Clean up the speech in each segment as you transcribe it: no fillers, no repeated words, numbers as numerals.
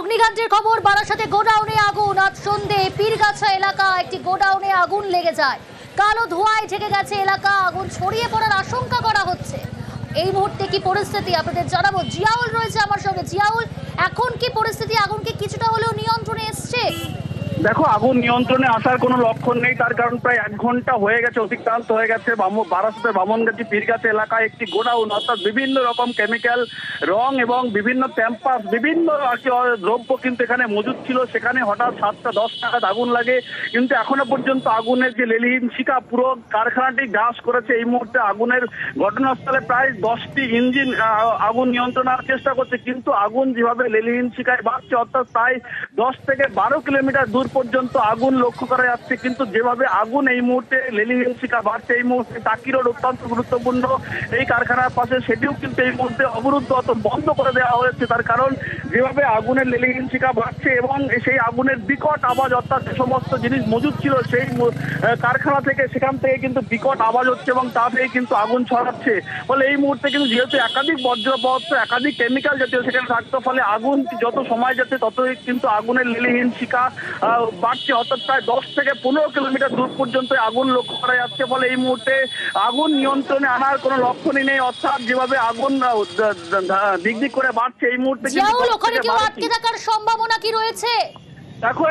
অগ্নিকাণ্ডের খবর। বারাসাতে গোডাউনে আগুন। আজ সন্ধে পীরগাছা এলাকা একটি গোডাউনে আগুন লেগে যায়। কালো ধোঁয়ায় ঢেকে গেছে এলাকা। আগুন ছড়িয়ে পড়ার আশঙ্কা করা হচ্ছে। এই মুহূর্তে কি পরিস্থিতি আপনাদের জানাবো। জিয়াউল রয়েছে আমার সঙ্গে। জিয়াউল, এখন কি পরিস্থিতি? আগুন কি কিছুটা হলেও নিয়ন্ত্রণে এসছে? দেখো, আগুন নিয়ন্ত্রণে আসার কোনো লক্ষণ নেই, তার কারণ প্রায় 1 ঘন্টা হয়ে গেছে, অতিক্রান্ত হয়ে গেছে। বারাসাতের বামনগাছি পীরগাছা এলাকায় একটি গোডাউন, অর্থাৎ বিভিন্ন রকম কেমিক্যাল, রং এবং বিভিন্ন ক্যাম্পাস, বিভিন্ন দ্রব্য কিন্তু এখানে মজুদ ছিল। সেখানে হঠাৎ 7টা-10 নাগাদ আগুন লাগে, কিন্তু এখনো পর্যন্ত আগুনের যে লেলিহীন শিখা পুরো কারখানাটি গ্রাস করেছে। এই মুহূর্তে আগুনের ঘটনাস্থলে প্রায় 10টি ইঞ্জিন আগুন নিয়ন্ত্রণের চেষ্টা করছে, কিন্তু আগুন যেভাবে লেলিহীন শিখায় বাড়ছে, অর্থাৎ প্রায় 10 থেকে 12 কিলোমিটার দূর পর্যন্ত আগুন লক্ষ্য করা যাচ্ছে। কিন্তু যেভাবে আগুন এই মুহূর্তে লেলিহীন শিখা বাড়ছে, এই মুহূর্তে টাকি রোড অত্যন্ত গুরুত্বপূর্ণ এই কারখানার পাশে, সেটিও কিন্তু এই মুহূর্তে অবরুদ্ধ বন্ধ করে দেওয়া হয়েছে। তার কারণ যেভাবে আগুনের লেলিহীন শিখা বাড়ছে এবং সেই আগুনের বিকট আওয়াজ, অর্থাৎ যে সমস্ত জিনিস মজুদ ছিল সেই কারখানা থেকে, সেখান থেকে কিন্তু বিকট আওয়াজ হচ্ছে এবং তা থেকে কিন্তু আগুন ছড়াচ্ছে। ফলে এই মুহূর্তে কিন্তু যেহেতু একাধিক বর্জ্য পদার্থ, একাধিক কেমিক্যাল জাতীয় সেখানে থাকতো, ফলে আগুন যত সময় যাচ্ছে ততই কিন্তু আগুনের লেলিহীন শিখা বাড়ছে, অর্থাৎ প্রায় 10 থেকে 15 কিলোমিটার দূর পর্যন্ত আগুন লক্ষ্য করা যাচ্ছে। ফলে এই মুহূর্তে আগুন নিয়ন্ত্রণে আনার কোনো লক্ষণই নেই, অর্থাৎ যেভাবে আগুন দিক দিক করে বাড়ছে এই মুহূর্তে আটকে থাকার সম্ভাবনা কি রয়েছে? দেখো,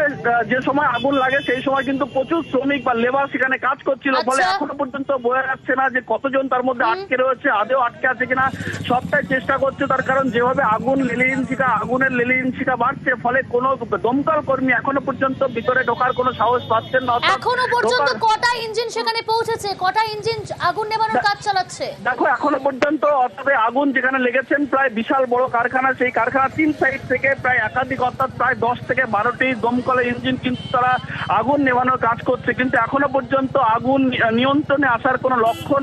যে সময় আগুন লাগে সেই সময় কিন্তু প্রচুর শ্রমিক বা লেবার সেখানে কাজ করছিল, ফলে এখনো পর্যন্ত বোঝা যাচ্ছে না যে কতজন তার মধ্যে আটকে রয়েছে, আদেও আটকে আছে কিনা, সবটাই চেষ্টা করছে। তার কারণ যেভাবে আগুনের লেলিহীন শিখা বাড়ছে, ফলে কোনো দমকল কর্মী এখনো পর্যন্ত ভিতরে ঢোকার কোনো সাহস পাচ্ছেন না। এখনো পর্যন্ত কটা ইঞ্জিন সেখানে পৌঁছেছে? কটা ইঞ্জিন আগুন নেভানোর কাজ চালাচ্ছে? দেখো, এখনো পর্যন্ত অর্থাৎ আগুন যেখানে লেগেছেন প্রায় বিশাল বড় কারখানা, সেই কারখানা 3 সাইড থেকে প্রায় একাধিক, অর্থাৎ প্রায় 10 থেকে 12টি দমকলের ইঞ্জিন কিন্তু তারা আগুন নেভানোর কাজ করছে, কিন্তু এখনো পর্যন্ত আগুন নিয়ন্ত্রণে আসার কোনো লক্ষণ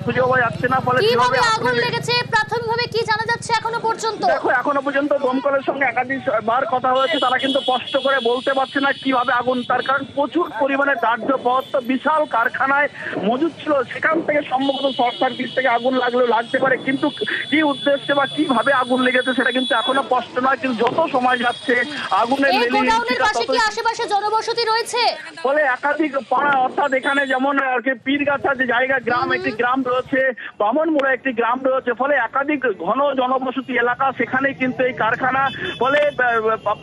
খুঁজে পাওয়া যাচ্ছে না। ফলে কিভাবে আগুন লেগেছে প্রাথমিকভাবে কি জানা যাচ্ছে এখনো পর্যন্ত? দেখো, এখনো পর্যন্ত দমকলের সঙ্গে একাধিকবার কথা হয়েছে, তারা কিন্তু স্পষ্ট করে বলতে পারছে না কিভাবে আগুন, তার কারণ প্রচুর পরিমাণে দাহ্য পদার্থ বিশাল কারখানায় মজুদ ছিল, সেখান থেকে সম্ভবত শর্ট সার্কিট থেকে আগুন লাগতে পারে, কিন্তু কি উদ্দেশ্যে বা কিভাবে আগুন লেগেছে সেটা কিন্তু এখনো স্পষ্ট নয়। কিন্তু যত সময় যাচ্ছে আগুনের আশেপাশে জনবসতি রয়েছে, ফলে একাধিক পাড়া, অর্থাৎ এখানে যেমন পীরগাছা যে জায়গা, গ্রাম, একটি গ্রাম রয়েছে, বামনমুড়া একটি গ্রাম রয়েছে, ফলে একাধিক ঘন জনবসতি এলাকা, সেখানে কিন্তু এই কারখানা, ফলে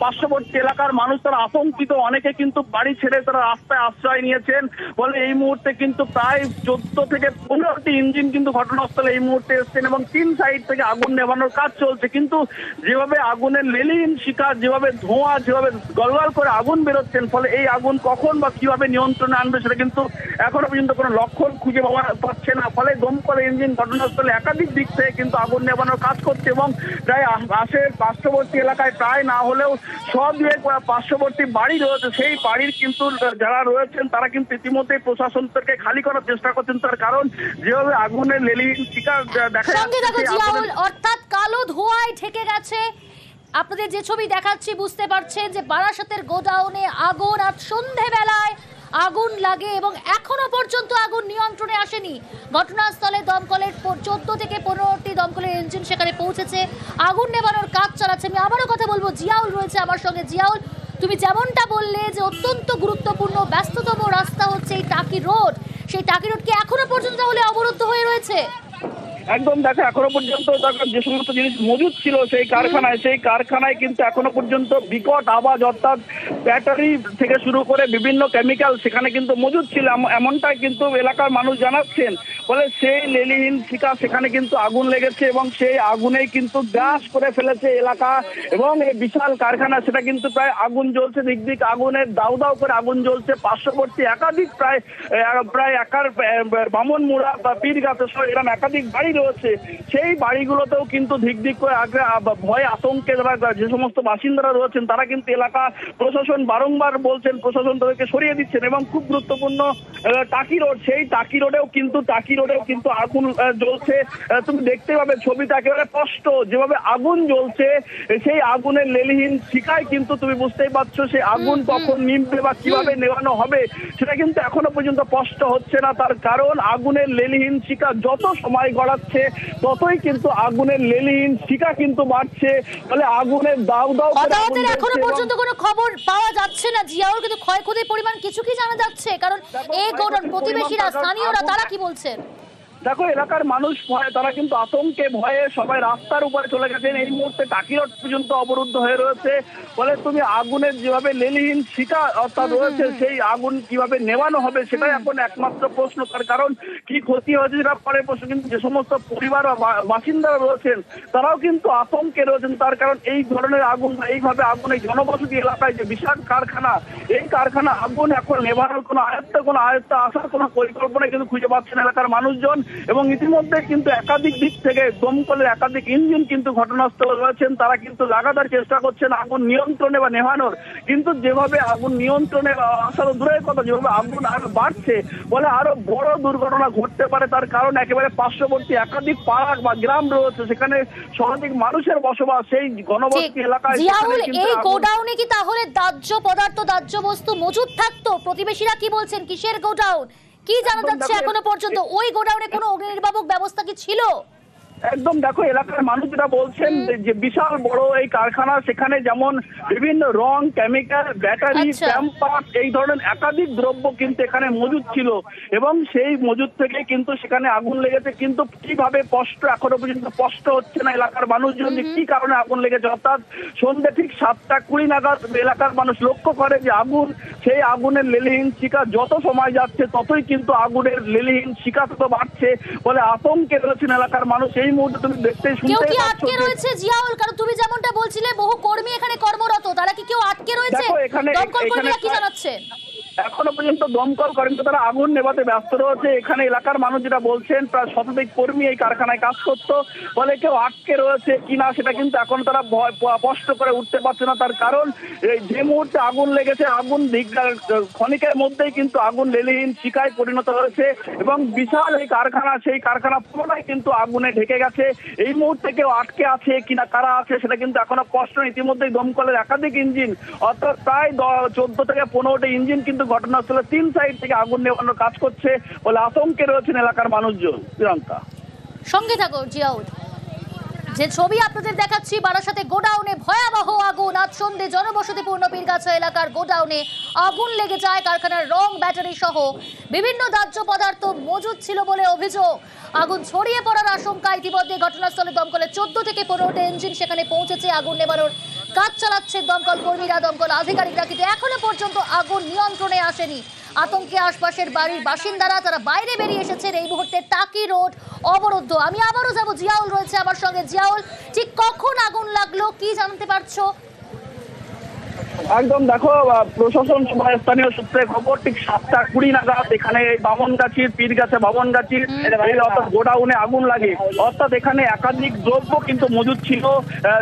পার্শ্ববর্তী এলাকার মানুষ তারা আতঙ্কিত, অনেকে কিন্তু বাড়ি ছেড়ে তারা রাস্তায় আশ্রয় নিয়েছেন। ফলে এই মুহূর্তে কিন্তু প্রায় 14 থেকে 15টি ইঞ্জিন কিন্তু ঘটনাস্থলে এই মুহূর্তে এসছেন এবং 3 সাইড থেকে আগুন নেভানোর কাজ চলছে। কিন্তু যেভাবে আগুনের লেলিহীন শিখা, যেভাবে ধোঁয়া, যেভাবে গলগল করে আগুন বেরোচ্ছেন, ফলে এই আগুন কখন বা কিভাবে নিয়ন্ত্রণে আনবে সেটা কিন্তু এখনো পর্যন্ত কোনো লক্ষণ খুঁজে পাচ্ছে না। ফলে দমকল ইঞ্জিন ঘটনাস্থলে একাধিক দিক থেকে কিন্তু আগুন নেভানোর কাজ করছে এবং প্রায় পার্শ্ববর্তী এলাকায় প্রায় না হলেও সব পার্শ্ববর্তী বাড়ি রয়েছে, সেই বাড়ির কিন্তু যারা রয়েছেন তারা কিন্তু ইতিমধ্যে প্রশাসন থেকে খালি করার চেষ্টা করছেন, তার কারণ যেভাবে আগুনের লেলিহীন শিখা দেখা যাচ্ছে, অর্থাৎ কালো ধোঁয়ায় ঢেকে গেছে। আপনাদের যে ছবি দেখাচ্ছি বুঝতে পারছেন যে বারাসাতের গোডাউনে আগুন। আজ সন্ধেবেলায় আগুন লাগে এবং এখনো পর্যন্ত আগুন নিয়ন্ত্রণে আসেনি। ঘটনাস্থলে দমকলের 14 থেকে 15টি দমকলের ইঞ্জিন সেখানে পৌঁছেছে, আগুন নেভানোর কাজ চালাচ্ছে। আমি আবারও কথা বলবো, জিয়াউল রয়েছে আমার সঙ্গে। জিয়াউল, তুমি যেমনটা বললে যে অত্যন্ত গুরুত্বপূর্ণ ব্যস্ততম রাস্তা হচ্ছে এই টাকি রোড, সেই টাকি রোড কি এখনো পর্যন্ত তাহলে অবরুদ্ধ হয়ে রয়েছে? একদম। দেখো, এখনো পর্যন্ত যে সমস্ত জিনিস মজুদ ছিল সেই কারখানায় কিন্তু এখনো পর্যন্ত বিকট আওয়াজ, অর্থাৎ ব্যাটারি থেকে শুরু করে বিভিন্ন কেমিক্যাল সেখানে কিন্তু মজুদ ছিল, এমনটাই কিন্তু এলাকার মানুষ জানাচ্ছেন। ফলে সেই লেলিহীন শিখা সেখানে কিন্তু আগুন লেগেছে এবং সেই আগুনেই কিন্তু গ্রাস করে ফেলেছে এলাকা এবং এই বিশাল কারখানা, সেটা কিন্তু প্রায় আগুন জ্বলছে, দিক আগুনের দাউ দাউ করে আগুন জ্বলছে। পার্শ্ববর্তী একাধিক প্রায় বামনমুড়া বা পীরগাছা সহ এরকম একাধিক বাড়ি রয়েছে, সেই বাড়িগুলোতেও কিন্তু দিক করে ভয় আতঙ্কে যে সমস্ত বাসিন্দারা রয়েছেন তারা কিন্তু এলাকা প্রশাসন বারংবার বলছেন, প্রশাসন তাদেরকে সরিয়ে দিচ্ছেন। এবং খুব গুরুত্বপূর্ণ টাকি রোড, সেই টাকি রোডেও কিন্তু আগুন জ্বলছে। তুমি দেখতে পাবে ছবিটা একেবারে স্পষ্ট, যেভাবে আগুন জ্বলছে সেই আগুনের লেলিহীন শিখায় কিন্তু তুমি বুঝতেই পারছো সেই আগুন কখন নিভবে বা কিভাবে নেভানো হবে সেটা কিন্তু এখনো পর্যন্ত স্পষ্ট হচ্ছে না। তার কারণ আগুনের লেলিহীন শিখা যত সময় গড়াচ্ছে যাচ্ছে ততই কিন্তু আগুনের লেলিহীন শিখা কিন্তু বাড়ছে, ফলে আগুনের দাউ দাউ করে আগুন হতাহতের জ্বলছে এখনো এবং পর্যন্ত কোনো খবর পাওয়া যাচ্ছে না জিয়াউল, কিন্তু ক্ষয়ক্ষতির পরিমাণ কিছু কি জানা যাচ্ছে? কারণ এই গোডাউন প্রতিবেশীরা, স্থানীয়রা তারা কি বলছেন? দেখো, এলাকার মানুষ ভয়ে, তারা কিন্তু আতঙ্কে ভয়ে সবাই রাস্তার উপরে চলে গেছেন। এই মুহূর্তে টাকিরট পর্যন্ত অবরুদ্ধ হয়ে রয়েছে। ফলে তুমি আগুনের যেভাবে লেলিহীন শিখা অর্থাৎ রয়েছে, সেই আগুন কিভাবে নেভানো হবে সেটাই এখন একমাত্র প্রশ্ন। তার কারণ কি ক্ষতি হয়েছে সেটা পরে প্রশ্ন, কিন্তু যে সমস্ত পরিবার বা বাসিন্দারা রয়েছেন তারাও কিন্তু আতঙ্কে রয়েছেন। তার কারণ এই ধরনের আগুন, এইভাবে আগুন এই জনবসতি এলাকায় যে বিশাল কারখানা, এই কারখানা আগুন এখন নেভানোর কোনো আয়ত্তে আসার কোনো পরিকল্পনা কিন্তু খুঁজে পাচ্ছেন এলাকার মানুষজন। এবং ইতিমধ্যে কিন্তু একাধিক দিক থেকে দমকলের একাধিক ইঞ্জিন কিন্তু ঘটনাস্থলে রয়েছেন। তারা কিন্তু লাগাতার চেষ্টা করছেন আগুন নিয়ন্ত্রণে বা নেভানোর। কিন্তু যেভাবে আগুন নিয়ন্ত্রণে আসার দূরের কথা, যেভাবে আগুন আরো বাড়ছে বলে আরো বড় দুর্ঘটনা ঘটতে পারে। তার কারণ একেবারে পার্শ্ববর্তী একাধিক পাড়া বা গ্রাম রয়েছে, সেখানে শতাধিক মানুষের বসবাস। সেই ঘনবসতি এলাকায় জিয়াউল, এই গোডাউনে কি তাহলে দাহ্য পদার্থ, দাহ্য বস্তু মজুদ থাকতো? প্রতিবেশীরা কি বলছেন? কিসের গোডাউন, কি জানা যাচ্ছে এখনো পর্যন্ত? ওই গোডাউনে কোনো অগ্নিনির্বাপক ব্যবস্থা কি ছিল? একদম, দেখো, এলাকার মানুষরা বলছেন যে বিশাল বড় এই কারখানা, সেখানে যেমন বিভিন্ন রং, কেমিক্যাল, ব্যাটারি, প্যাম্পাস, এই ধরনের একাধিক দ্রব্য কিন্তু এখানে মজুদ ছিল এবং সেই মজুদ থেকে কিন্তু সেখানে আগুন লেগেছে। কিন্তু কিভাবে স্পষ্ট এখনো পর্যন্ত স্পষ্ট হচ্ছে না এলাকার মানুষজন যে কি কারণে আগুন লেগেছে। অর্থাৎ সন্ধ্যে ঠিক 7:20 নাগাদ এলাকার মানুষ লক্ষ্য করে যে আগুন, সেই আগুনের লেলিহীন শিখা যত সময় যাচ্ছে ততই কিন্তু আগুনের লেলিহীন শিখা তত বাড়ছে। বলে আতঙ্কে রয়েছেন এলাকার মানুষ। এই মুহূর্তে তুমি দেখতেই শুনতেই পাচ্ছ আটকে রয়েছে জিয়াউল, কারণ তুমি যেমনটা বলছিলে বহু কর্মী এখানে কর্মরত, তারা কি কেউ আটকে রয়েছে? দমকল কর্মীরা কি জানাচ্ছেন? এখনো পর্যন্ত দমকল কর্মী তারা আগুন নেভাতে ব্যস্ত রয়েছে। এখানে এলাকার মানুষ যেটা বলছেন, প্রায় শতাধিক কর্মী এই কারখানায় কাজ করতো, বলে কেউ আটকে রয়েছে কিনা সেটা কিন্তু এখন তারা স্পষ্ট করে উঠতে পারছে না। তার কারণ যে মুহূর্তে আগুন লেগেছে, আগুন ক্ষণিকের মধ্যেই কিন্তু আগুন লেলিহীন শিখায় পরিণত হয়েছে এবং বিশাল এই কারখানা, সেই কারখানা পুরোটাই কিন্তু আগুনে ঢেকে গেছে। এই মুহূর্তে কেউ আটকে আছে কিনা, কারা আছে সেটা কিন্তু এখনো স্পষ্ট নয়। ইতিমধ্যেই দমকলের একাধিক ইঞ্জিন, অর্থাৎ প্রায় 14 থেকে 15টা ইঞ্জিন কিন্তু ঘটনাস্থলে 3 সাইড থেকে আগুন নেভানোর কাজ করছে বলে আতঙ্কে রয়েছেন এলাকার মানুষজন। প্রিয়াঙ্কা, সঙ্গে থাকো জিয়াউল। যে ছবি আপনাদের দেখাচ্ছি, বারাসাতে গোডাউনে ভয়াবহ আগুন। আজ সন্ধ্যে জনবসতিপূর্ণ পীরগাছা এলাকার গোডাউনে আগুন লেগে যায়। কারখানার রং, ব্যাটারি সহ বিভিন্ন দাহ্য পদার্থ মজুদ ছিল বলে অভিযোগ। আগুন ছড়িয়ে পড়ার আশঙ্কা। ইতিমধ্যে ঘটনাস্থলে দমকলের 14 থেকে 15টা ইঞ্জিন সেখানে পৌঁছেছে। আগুন নেভানোর কাজ চালাচ্ছে দমকল কর্মীরা, দমকল আধিকারিকরা, কিন্তু এখনো পর্যন্ত আগুন নিয়ন্ত্রণে আসেনি। আতঙ্কে আশপাশের বাড়ির বাসিন্দারা, তারা বাইরে বেরিয়ে এসেছেন। এই মুহূর্তে টাকি রোড অবরুদ্ধ। আমি আবারও যাব, জিয়াউল রয়েছে আমার সঙ্গে। জিয়াউল, ঠিক কখন আগুন লাগলো, কি জানতে পারছো? একদম, দেখো, প্রশাসন স্থানীয় সূত্রে খবর ঠিক 7:20 নাগাদ এখানে বামনগাছির পীরগাছা বামনগাছির অর্থাৎ গোডাউনে আগুন লাগে। অর্থাৎ এখানে একাধিক দ্রব্য কিন্তু মজুদ ছিল,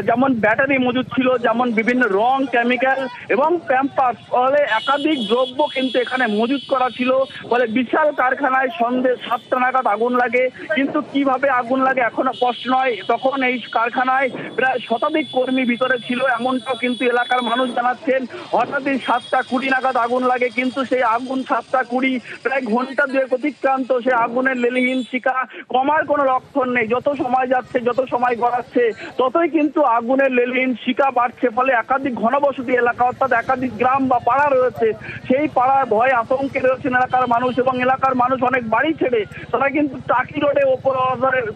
যেমন ব্যাটারি মজুদ ছিল, যেমন বিভিন্ন রং, কেমিক্যাল এবং প্যাম্পাস, ফলে একাধিক দ্রব্য কিন্তু এখানে মজুদ করা ছিল। ফলে বিশাল কারখানায় সন্ধ্যে 7টা নাগাদ আগুন লাগে। কিন্তু কিভাবে আগুন লাগে এখনো স্পষ্ট নয়। তখন এই কারখানায় প্রায় শতাধিক কর্মী ভিতরে ছিল, এমনটাও কিন্তু এলাকার মানুষ জানাচ্ছেন। হঠাৎই 7:20 নাগাদ আগুন লাগে, কিন্তু সেই আগুন 7:20 প্রায় ঘন্টা দুয়েক অতিক্রান্ত। সেই আগুনের লেলিহীন শিখা কমার কোনো লক্ষণ নেই। যত সময় যাচ্ছে, যত সময় গড়াচ্ছে ততই কিন্তু আগুনের লেলিহীন শিখা বাড়ছে। ফলে একাধিক ঘনবসতি এলাকা, অর্থাৎ একাধিক গ্রাম বা পাড়া রয়েছে, সেই পাড়ার ভয় আতঙ্কে রয়েছেন এলাকার মানুষ। এবং এলাকার মানুষ অনেক বাড়ি ছেড়ে তারা কিন্তু টাকি রোডে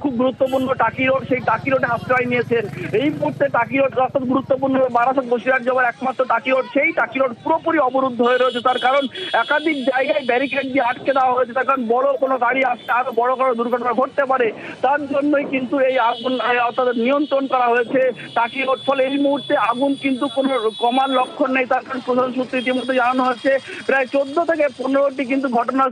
খুব গুরুত্বপূর্ণ টাকি রোড, সেই টাকি রোডে আশ্রয় নিয়েছেন। এই মুহূর্তে টাকি রোড অর্থাৎ গুরুত্বপূর্ণ বারাসাত বসিরহাট যাওয়ার একমাত্র টাকি রোড, সেই টাকি রোড পুরোপুরি অবরুদ্ধ হয়ে রয়েছে। তার কারণ একাধিক জায়গায় ব্যারিকেড দিয়ে আটকে দেওয়া হয়েছে। তার কারণ বড় কোনো গাড়ি আসতে আরো বড় কোনো দুর্ঘটনা ঘটতে পারে, তার জন্যই কিন্তু এই আগুন অর্থাৎ নিয়ন্ত্রণ করা হয়েছে টাকি রোড। ফলে এই মুহূর্তে আগুন কিন্তু কোনো কমার লক্ষণ নেই। তার কারণ প্রশাসন সূত্রে ইতিমধ্যে জানানো হচ্ছে প্রায় 14 থেকে 15টি কিন্তু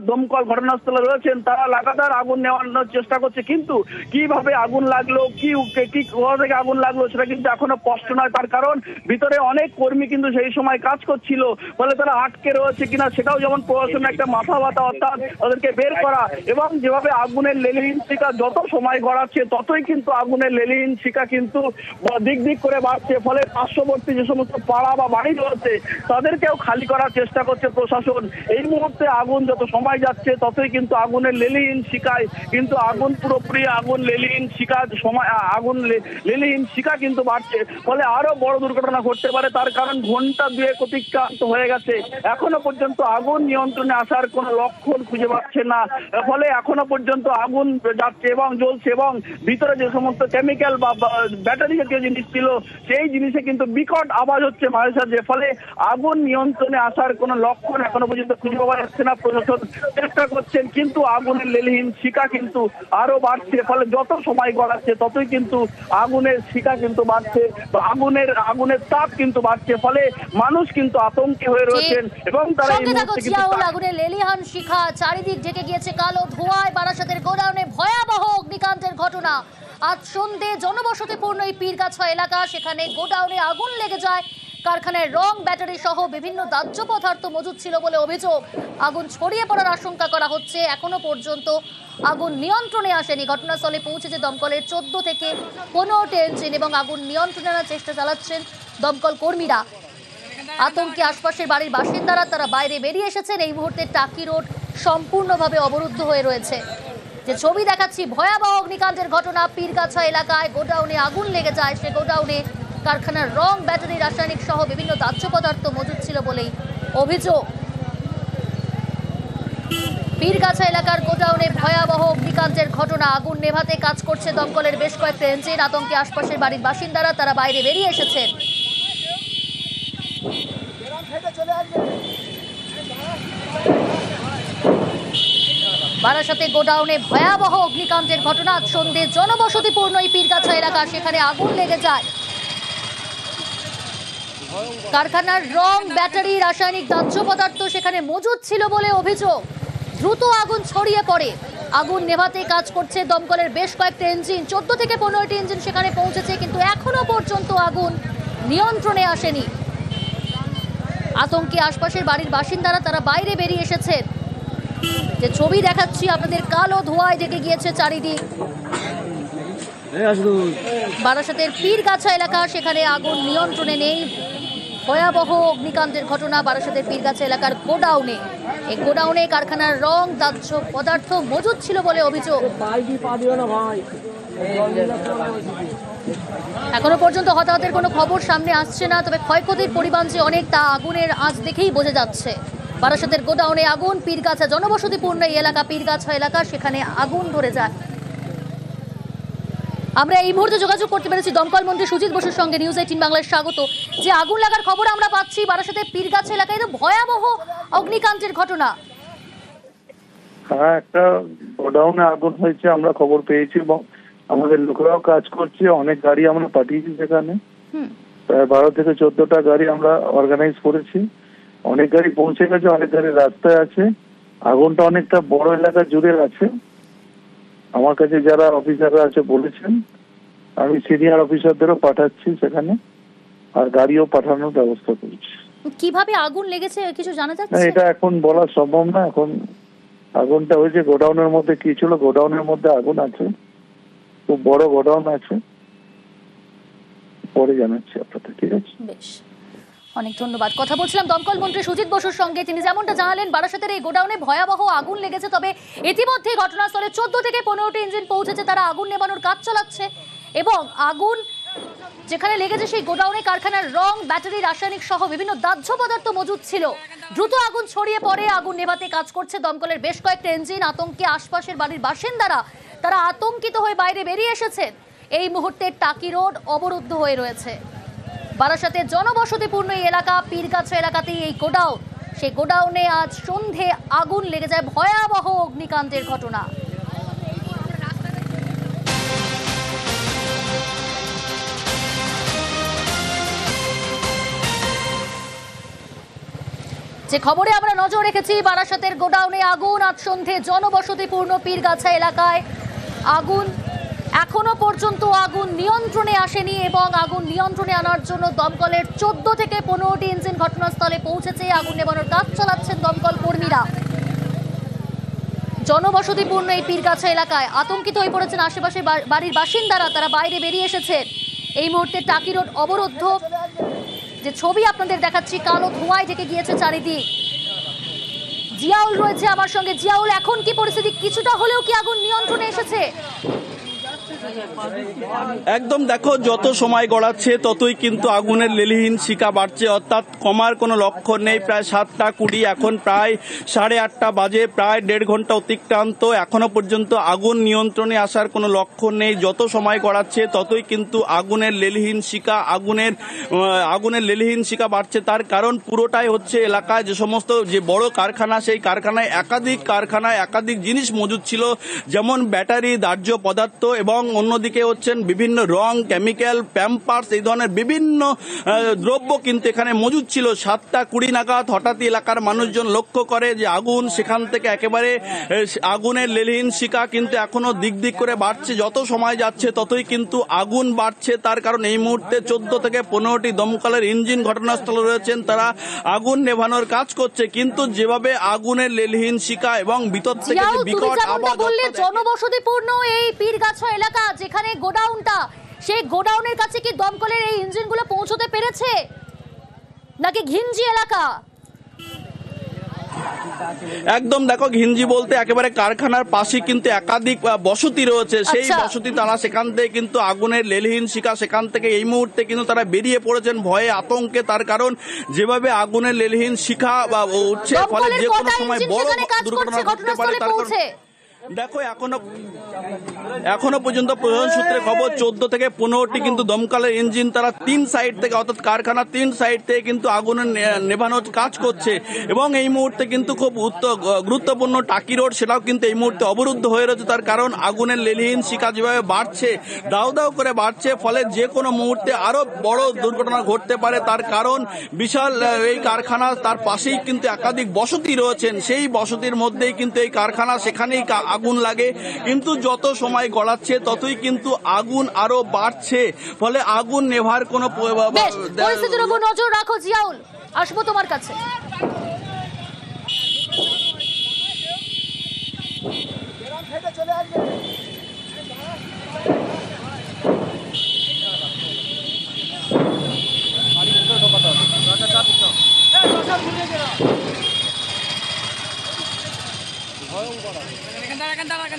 দমকল ঘটনাস্থলে রয়েছেন। তারা লাগাতার আগুন নেওয়ানোর চেষ্টা করছে, কিন্তু কিভাবে আগুন লাগলো, কি কোথা থেকে আগুন লাগলো সেটা কিন্তু এখনো স্পষ্ট নয়। তার কারণ ভিতরে অনেক কর্মী কিন্তু সেই সময় কাজ করছিল, ফলে তারা আটকে রয়েছে কিনা সেটাও যেমন প্রশাসনের একটা মাথা ব্যথা, অর্থাৎ তাদেরকে বের করা। এবং যেভাবে আগুনের লেলিহান শিখা যত সময় গড়াচ্ছে ততই কিন্তু আগুনের লেলিহান শিখা কিন্তু দিক দিক করে বাড়ছে, ফলে পার্শ্ববর্তী যে সমস্ত পাড়া বা বাড়ি রয়েছে তাদেরকেও খালি করার চেষ্টা করছে প্রশাসন। এই মুহূর্তে আগুন যত সময় যাচ্ছে ততই কিন্তু আগুনের লেলিহান শিখায় কিন্তু আগুন পুরোপুরি আগুন লেলিহান শিখা সময় আগুন লেলিহান শিখা কিন্তু বাড়ছে, ফলে আরো বড় দুর্ঘটনা ঘটতে পারে। তার কারণ ঘন্টা দুয়েক অতিক্রান্ত হয়ে গেছে, এখনো পর্যন্ত আগুন নিয়ন্ত্রণে আসার কোনো লক্ষণ খুঁজে পাচ্ছে না, ফলে এখনো পর্যন্ত আগুন যাচ্ছে এবং জ্বলছে এবং ভিতরে যে সমস্ত কেমিক্যাল বা ব্যাটারি জাতীয় জিনিস ছিল সেই জিনিসে কিন্তু বিকট আওয়াজ হচ্ছে মাঝে সাঝে, ফলে আগুন নিয়ন্ত্রণে আসার কোনো লক্ষণ এখনো পর্যন্ত খুঁজে পাওয়া যাচ্ছে না। প্রশাসন চেষ্টা করছেন কিন্তু আগুনের লেলিহান শিখা কিন্তু আরো বাড়ছে, ফলে যত সময় গড়াচ্ছে ততই কিন্তু আগুনের শিখা কিন্তু বাড়ছে, আগুনের তাপ কিন্তু বাড়ছে, ফলে মানুষ কিন্তু আতঙ্কে হয়ে রয়েছেন এবং তারা এই মুহূর্তে কিন্তু আগুনের লেলিহান শিখা চারিদিক ঢেকে গিয়েছে কালো ধোঁয়ায়। বারাসাতের গোডাউনে ভয়াবহ অগ্নিকাণ্ডের ঘটনা। আজ সন্ধ্যে জনবসতিপূর্ণ এই পীরগাছা এলাকা, সেখানে গোডাউনে আগুন লেগে যায়। কারখানায় রং, ব্যাটারি সহ বিভিন্ন দাহ্য পদার্থ মজুদ ছিল বলে অভিযোগ। আগুন ছড়িয়ে পড়ার আশঙ্কা করা হচ্ছে। এখনো পর্যন্ত আগুন নিয়ন্ত্রণে আসেনি। ঘটনাস্থলে পৌঁছেছে দমকলের 14 থেকে 15টি ইঞ্জিন এবং আগুন নিয়ন্ত্রণে আনার চেষ্টা চালাচ্ছেন দমকল কর্মীরা। আতঙ্কে আশপাশের বাড়ির বাসিন্দারা তারা বাইরে বেরিয়ে এসেছেন। এই মুহূর্তে টাকি রোড সম্পূর্ণভাবে অবরুদ্ধ হয়ে রয়েছে। যে ছবি দেখাচ্ছি, ভয়াবহ অগ্নিকাণ্ডের ঘটনা। পীরগাছা এলাকায় গোডাউনে আগুন লেগে যায়। সে গোডাউনে কারখানার রং, ব্যাটারি, রাসায়নিক সহ বিভিন্ন দাহ্য পদার্থ মজুদ ছিল বলেই অভিযোগ। পীরগাছা এলাকার গোডাউনে ভয়াবহ অগ্নিকাণ্ডের ঘটনা। আগুন নেভাতে কাজ করছে দমকলের বেশ কয়েকটা ইঞ্জিন। আতঙ্কে আশপাশের বাড়ির বাসিন্দারা তারা বাইরে বেরিয়ে এসেছেন। বারাসাতে গোডাউনে ভয়াবহ অগ্নিকাণ্ডের ঘটনা। আজ সন্ধ্যে জনবসতিপূর্ণ এই পীরগাছা এলাকা, সেখানে আগুন লেগে যায়। কারখানার রং, ব্যাটারি, রাসায়নিক দাহ্য পদার্থ সেখানে মজুদ ছিল বলে অভিযোগ। দ্রুত আগুন ছড়িয়ে পড়ে। আগুন নেভাতে কাজ করছে দমকলের বেশ কয়েকটা ইঞ্জিন। 14 থেকে 15টি ইঞ্জিন সেখানে পৌঁছেছে, কিন্তু এখনো পর্যন্ত আগুন নিয়ন্ত্রণে আসেনি। আতঙ্কে আশপাশের বাড়ির বাসিন্দারা তারা বাইরে বেরিয়ে এসেছেন। যে ছবি দেখাচ্ছি আপনাদের, কালো ধোঁয়ায় ঢেকে গিয়েছে চারিদিক। বারাসাতের পীরগাছা এলাকা, সেখানে আগুন নিয়ন্ত্রণে নেই। ভয়াবহ অগ্নিকাণ্ডের ঘটনা বারাসাতের পীরগাছা এলাকার গোডাউনে। এই গোডাউনে কারখানার রং, দাহ্য পদার্থ মজুদ ছিল বলে অভিযোগ। এখনো পর্যন্ত হতাহতের কোনো খবর সামনে আসছে না, তবে ক্ষয়ক্ষতির পরিমাণ যে অনেক তা আগুনের আঁচ দেখেই বোঝা যাচ্ছে। বারাসাতের গোডাউনে আগুন। পীরগাছা জনবসতিপূর্ণ এই এলাকা, পীরগাছা এলাকা, সেখানে আগুন ধরে যায়। আমরা এই মুহূর্তে যোগাযোগ করতে পেরেছি দমকল মন্ত্রী সুজিত বসুর সঙ্গে। নিউজ 18 বাংলায় স্বাগত। যে আগুন লাগার খবর আমরা পাচ্ছি বারাসাতের পীরগাছা এলাকায়, তো ভয়াবহ অগ্নিকাণ্ডের ঘটনা। হ্যাঁ, একটা গোডাউনে আগুন হয়েছে, আমরা খবর পেয়েছি এবং আমাদের লোকেরাও কাজ করছে। অনেক গাড়ি আমরা পাঠিয়েছি সেখানে, প্রায় 12 থেকে 14টা গাড়ি আমরা অর্গানাইজ করেছি। অনেক গাড়ি পৌঁছে গেছে, অনেক গাড়ি রাস্তায় আছে। আগুনটা অনেকটা বড় এলাকা জুড়ে আছে। আমার কাছে যারা অফিসাররা আছে বলেছেন, আমি সিনিয়র অফিসারদেরও পাঠাচ্ছি সেখানে, আর গাড়িও পাঠানোর ব্যবস্থা করছি। কিভাবে আগুন লেগেছে কিছু জানা না, যাচ্ছে? এটা এখন বলা সম্ভব না। এখন আগুনটা হয়েছে গোডাউনের মধ্যে। কি ছিল গোডাউনের মধ্যে আগুন আছে, খুব বড় গোডাউন আছে। পরে জানাচ্ছি আপনাদের, ঠিক আছে? বেশ, অনেক ধন্যবাদ। কথা বলছিলাম দমকল মন্ত্রী সুজিত বসুর সঙ্গে। তিনি যেমনটা জানালেন, বারাসাতের এই গোডাউনে ভয়াবহ আগুন লেগেছে, তবে ইতিমধ্যে ঘটনাস্থলে 14 থেকে 15টি ইঞ্জিন পৌঁছেছে। তারা আগুন নেভানোর কাজ চালাচ্ছে এবং আগুন যেখানে লেগেছে সেই গোডাউনে কারখানার রং, ব্যাটারি, রাসায়নিক সহ বিভিন্ন দাহ্য পদার্থ মজুদ ছিল। দ্রুত আগুন ছড়িয়ে পড়ে। আগুন নেভাতে কাজ করছে দমকলের বেশ কয়েকটা ইঞ্জিন। আতঙ্কে আশপাশের বাড়ির বাসিন্দারা তারা আতঙ্কিত হয়ে বাইরে বেরিয়ে এসেছেন। এই মুহূর্তে টাকি রোড অবরুদ্ধ হয়ে রয়েছে। বারাসাতের জনবসতিপূর্ণ এই এলাকা, পীরগাছা এলাকাতেই এই গোডাউন। সেই গোডাউনে আজ সন্ধে আগুন লেগে যায়। ভয়াবহ অগ্নিকাণ্ডের ঘটনা। যে খবরে আমরা নজর রেখেছি, বারাসাতের গোডাউনে আগুন। আজ সন্ধে জনবসতিপূর্ণ পীরগাছা এলাকায় আগুন। এখনো পর্যন্ত আগুন নিয়ন্ত্রণে আসেনি এবং আগুন নিয়ন্ত্রণে আনার জন্য দমকলের 14 থেকে 15টি ইঞ্জিন ঘটনাস্থলে পৌঁছেছে। আগুন নেভানোর কাজ চালাচ্ছেন দমকল কর্মীরা। জনবসতিপূর্ণ এই পীরগাছা এলাকায় আতঙ্কিত হয়ে পড়েছেন আশেপাশের বাড়ির বাসিন্দারা। তারা বাইরে বেরিয়ে এসেছেন। এই মুহূর্তে টাকি রোড অবরুদ্ধ। যে ছবি আপনাদের দেখাচ্ছি, কালো ধোঁয়ায় ঢেকে গিয়েছে চারিদিক। জিয়াউল রয়েছে আমার সঙ্গে। জিয়াউল, এখন কি পরিস্থিতি? কিছুটা হলেও কি আগুন নিয়ন্ত্রণে এসেছে? একদম দেখো, যত সময় গড়াচ্ছে ততই কিন্তু আগুনের লেলিহীন শিখা বাড়ছে, অর্থাৎ কমার কোনো লক্ষণ নেই। প্রায় 7টা 20, এখন প্রায় 8:30 বাজে, প্রায় 1.5 ঘন্টা অতিক্রান্ত। এখনো পর্যন্ত আগুন নিয়ন্ত্রণে আসার কোনো লক্ষণ নেই। যত সময় গড়াচ্ছে ততই কিন্তু আগুনের লেলিহীন শিখা বাড়ছে। তার কারণ পুরোটাই হচ্ছে এলাকায় যে সমস্ত যে বড় কারখানা, সেই কারখানায় একাধিক জিনিস মজুদ ছিল, যেমন ব্যাটারি, দাহ্য পদার্থ এবং অন্যদিকে হচ্ছেন বিভিন্ন রং, কেমিক্যাল, প্যাম্পার্স, এই ধরনের বিভিন্ন দ্রব্য কিন্তু এখানে মজুদ ছিল। 7টা 20 নাগাদ হঠাৎই এলাকার মানুষজন লক্ষ্য করে যে আগুন, সেখান থেকে একেবারে আগুনের লেলিহীন শিখা কিন্তু এখনো দিক করে বাড়ছে। যত সময় যাচ্ছে ততই কিন্তু আগুন বাড়ছে। তার কারণ এই মুহূর্তে 14 থেকে 15টি দমকলের ইঞ্জিন ঘটনাস্থলে রয়েছেন। তারা আগুন নেভানোর কাজ করছে, কিন্তু যেভাবে আগুনের লেলিহীন শিখা এবং ভিতর থেকে বিকট আওয়াজ। জনবসতিপূর্ণ এই পীরগাছা এলাকা, যেখানে গোডাউনটা, সেই গোডাউনের কাছে কি দমকলের এই ইঞ্জিনগুলো পৌঁছতে পেরেছে, নাকি ঘিঞ্জি এলাকা? একদম দেখো, ঘিঞ্জি বলতে একেবারে কারখানার পাশে কিন্তু একাধিক বসতি রয়েছে। সেই বসতি, তারা সেখান থেকে কিন্তু আগুনের লেলিহীন শিখা, সেখান থেকে এই মুহূর্তে কিন্তু তারা বেরিয়ে পড়েছেন ভয়ে আতঙ্কে। তার কারণ যেভাবে আগুনের লেলিহীন শিখা উঠছে, ফলে যে কোনো সময় বড় দুর্ঘটনা ঘটতে পারে। তার কারণ দেখো, এখনো পর্যন্ত প্রশাসন সূত্রে খবর 14 থেকে 15টি কিন্তু দমকলের ইঞ্জিন তারা 3 সাইড থেকে, অর্থাৎ কারখানা 3 সাইড থেকে কিন্তু আগুনের নেভানোর কাজ করছে। এবং এই মুহূর্তে কিন্তু খুব গুরুত্বপূর্ণ টাকি রোড, সেটাও কিন্তু এই মুহূর্তে অবরুদ্ধ হয়ে রয়েছে। তার কারণ আগুনের লেলিহীন শিখা যেভাবে বাড়ছে, দাউ করে বাড়ছে, ফলে যে কোনো মুহূর্তে আরো বড় দুর্ঘটনা ঘটতে পারে। তার কারণ বিশাল এই কারখানা, তার পাশেই কিন্তু একাধিক বসতি রয়েছেন। সেই বসতির মধ্যেই কিন্তু এই কারখানা, সেখানেই আগুন লাগে। কিন্তু যত সময় গড়াচ্ছে ততই কিন্তু আগুন আরো বাড়ছে, ফলে আগুন নেভার কোনো পরিস্থিতির উপর নজর রাখো। জিয়াউল, আসবো তোমার কাছে। এখান